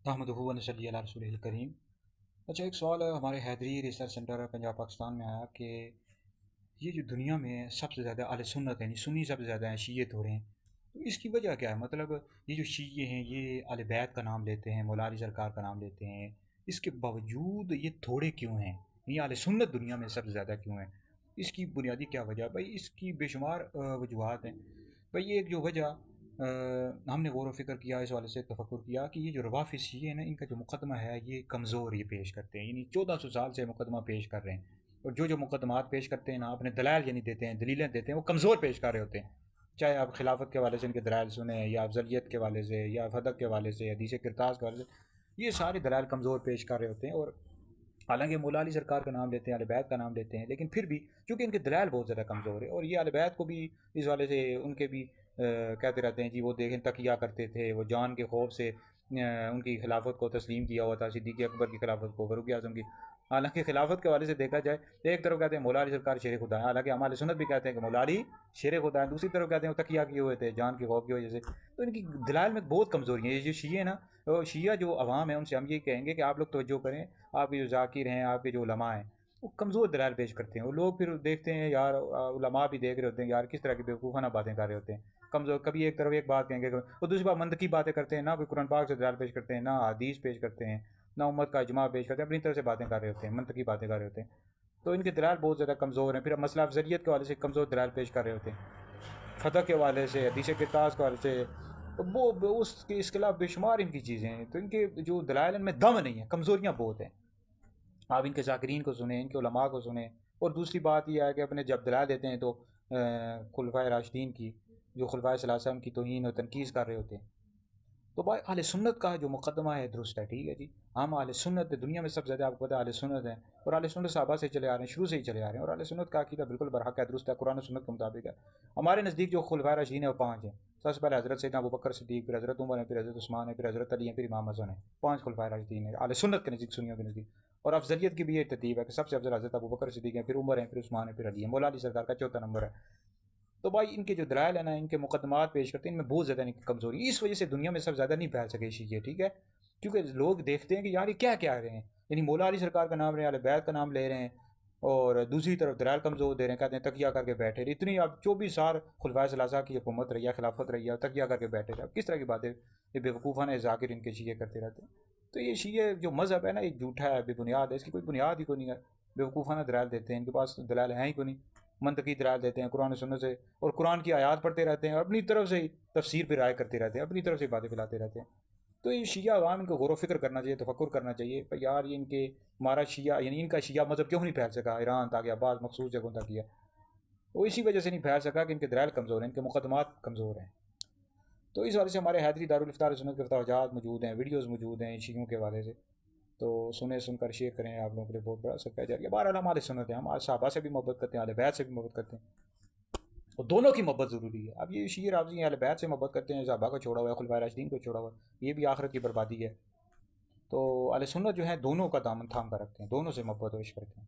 तहमदहू व नसल्ली अला रसूलिहिल करीम। अच्छा, एक सवाल है हमारे हैदरी रिसर्च सेंटर पंजाब पाकिस्तान में आया कि ये जो दुनिया में सबसे ज़्यादा अहले सुन्नत हैं, सुन्नी सबसे ज़्यादा हैं, शीये थोड़े हैं, तो इसकी वजह क्या है? मतलब ये जो शीये हैं ये अहले बैत का नाम लेते हैं, मौला अली सरकार का नाम लेते हैं, इसके बावजूद ये थोड़े क्यों हैं? ये अहले सुन्नत दुनिया में सबसे ज़्यादा क्यों हैं? इसकी बुनियादी क्या वजह? भाई इसकी बेशुमार वजूहात हैं। भाई ये एक जो वजह हमने गौर व फ़िक्र किया, इस वाले से तफक्कुर किया कि ये जो रवाफ़िज़ शीये हैं ना, इनका जो मुकदमा है ये कमज़ोर ये पेश करते हैं, यानी 1400 साल से मुकदमा पेश कर रहे हैं। और जो मुकदमात पेश करते हैं ना, अपने दलाइल यानी देते हैं, दलीलें देते हैं, वो कमज़ोर पेश कर रहे होते हैं। चाहे आप खिलाफत के हवाले से इनके दलाइल सुने, या अफजलियत के हवाले से, या फदक के हवाले से, हदीस किरतास के हवाले से, ये सारे दलाइल कमज़ोर पेश कर रहे होते हैं। और हालांकि मौला अली सरकार का नाम लेते हैं, अहले बैत का नाम लेते हैं, लेकिन फिर भी चूँकि इनके दलाइल बहुत ज़्यादा कमज़ोर है, और ये अहले बैत को भी इस वाले से उनके भी कहते रहते हैं जी वो देखें तकिया करते थे, वो जान के खौफ से उनकी खिलाफत को तस्लीम किया हुआ था, सिद्दीक़ अकबर की खिलाफत को, फ़ारूक आज़म की। हालांकि खिलाफत के हवाले से देखा जाए तो एक तरफ कहते हैं मौला अली सरकार शेर खुदा है, हालांकि हमारे सुन्नत भी कहते हैं कि मौला अली शेर खुदा है, दूसरी तरफ कहते हैं वो तकिया किए हुए थे जान के खौफ की वजह से। तो इनकी दलाइल में बहुत कमज़ोरी है। ये जो शीये ना, वो शिया जो अवाम है, उनसे हम ये कहेंगे कि आप लोग तवज्जो करें, आपके जो ज़ाकिर हैं, आपके जो उलमा हैं, वो कमज़ोर दलाइल पेश करते हैं। वो लोग फिर देखते हैं यार, उलमा भी देख रहे होते हैं यार किस तरह की बेवकूफ़ाना बातें कर रहे होते हैं, कमज़ोर कभी एक तरफ एक बात कहेंगे और दूसरी बात मंतकी बातें करते हैं, ना कोई कुरान पाक से दलाइल पेश करते हैं, ना हदीस पेश करते हैं, ना उम्मत का इजमा पेश करते हैं, अपनी तरफ से बातें कर रहे होते हैं, मंतकी बातें कर रहे होते हैं। तो इनके दलाइल बहुत ज़्यादा कमज़ोर हैं। फिर मसला अफजलियत के हवाले से कमज़ोर दलाइल पेश कर रहे होते हैं, फ़तह के हवाले से, हदीस किरतास के हवाले से, तो वो उसके इसके अलावा बेशुमार इनकी चीज़ें हैं। तो इनके जो दलाइल इनमें दम नहीं है, कमज़ोरियाँ बहुत हैं। आप इनके ज़ाकिरीन को सुने, इनके उलमा को सुने। और दूसरी बात यह है कि अपने जब दलाइल देते हैं तो खुलफाए राशिदीन की, जो खुलफाए सलासा उनकी तौहीन और तनकीस कर रहे होते हैं। तो भाई अहले सुन्नत का जो मुकदमा है दुरुस्त है, ठीक है जी। हम अहले सुन्नत दुनिया में सबसे ज़्यादा आपको पता है अहले सुन्नत है, और अहले सुन्नत सहाबा से चले आ रहे हैं, शुरू से ही चले आ रहे हैं, और अहले सुन्नत का अकीदा बिल्कुल बरहक है, दुरुस्त है, कुरान और सुन्नत के मुताबिक है। हमारे नज़दीक जो खुलफाए राशिदीन है वो 5 हैं। सबसे पहले हज़रत सैयदना अबू बकर सिद्दीक़, फिर हज़रत उमर है, फिर हज़रत उस्मान है, फिर हज़रत अली है, फिर इमाम हसन है। 5 खुलफाए राशिदीन है अहले सुन्नत के नज़दीक, सुन्नियों के नज़दीक। और अफजलियत की भी ये तरतीब है कि सबसे अफजल हज़रत अबू बकर सिद्दीक़ है, फिर उमर है, फिर उस्मान है, फिर अली है। मौला अली सरकार का चौथा नंबर है। तो भाई इनके जो दलाइल है ना, इनके मुकदमात पेश करते हैं, इनमें बहुत ज़्यादा इनकी कमज़ोरी, इस वजह से दुनिया में सब ज़्यादा नहीं फैल सके शीये, ठीक है। क्योंकि लोग देखते हैं कि यार ये क्या क्या रहे हैं, यानी मौला अली सरकार का नाम रहे हैं, अहले बैत का नाम ले रहे हैं, और दूसरी तरफ दलाइल कमज़ोर दे रहे हैं, कहते हैं तकिया करके बैठे रहे। इतनी अब 24 साल खुलफाए सलासा की हुकूमत रही है, खिलाफत रही है, तकिया करके बैठे रहे। अब किस तरह की बातें ये बेवकूफ़ाना ज़ाकिर इनके शीये करते रहते हैं। तो ये शीये जो मज़हब है ना, ये झूठा है, बेबुनियाद है, इसकी कोई बुनियाद ही कोई नहीं है। बेवकूफ़ाना दलाइल देते हैं, इनके पास दलाइल हैं ही कोई नहीं। मंतकी दलाइल देते हैं कुरान सुन्नत से, और कुरान की आयात पढ़ते रहते हैं, अपनी तरफ से ही तफसीर पर राय करते रहते हैं, अपनी तरफ से बातें फैलाते रहते हैं। तो ये शिया अवाम इनको गौर व फिक्र करना चाहिए, तफक्कुर करना चाहिए पर यार ये इनके हमारा शिया यानी इनका शिया मज़हब क्यों नहीं फैल सका ईरान तक या बाद मखसूस जगहों तक किया। वो इसी वजह से नहीं फैल सका कि इनके दलाइल कमज़ोर हैं, इनके मुकदमात कमज़ोर हैं। तो इस वजह से हमारे हैदरी दारुल इफ्तार सुन्नत के फतवाजात मौजूद हैं, वीडियोज़ मौजूद हैं शियों के हवाले से। तो सुने सुनकर शेयर करें, आप लोगों के लिए बहुत बड़ा असर पै जाएगा। बहरहाल हमारे सुन्नत हैं, हम आज सहाबा से भी मोहब्बत करते हैं, अहले बैत से भी मोहब्बत करते हैं, और दोनों की मोहब्बत ज़रूरी है। अब ये शीर राफ़ज़ी अहले बैत से मोहब्बत करते हैं, सहाबा को छोड़ा हुआ है, खुलफाए राशिदीन को छोड़ा हुआ है, ये भी आखिरत की बर्बादी है। तो अहले सुन्नत जो है दोनों का दामन थाम कर रखते हैं, दोनों से मोहब्बत वेश करते हैं।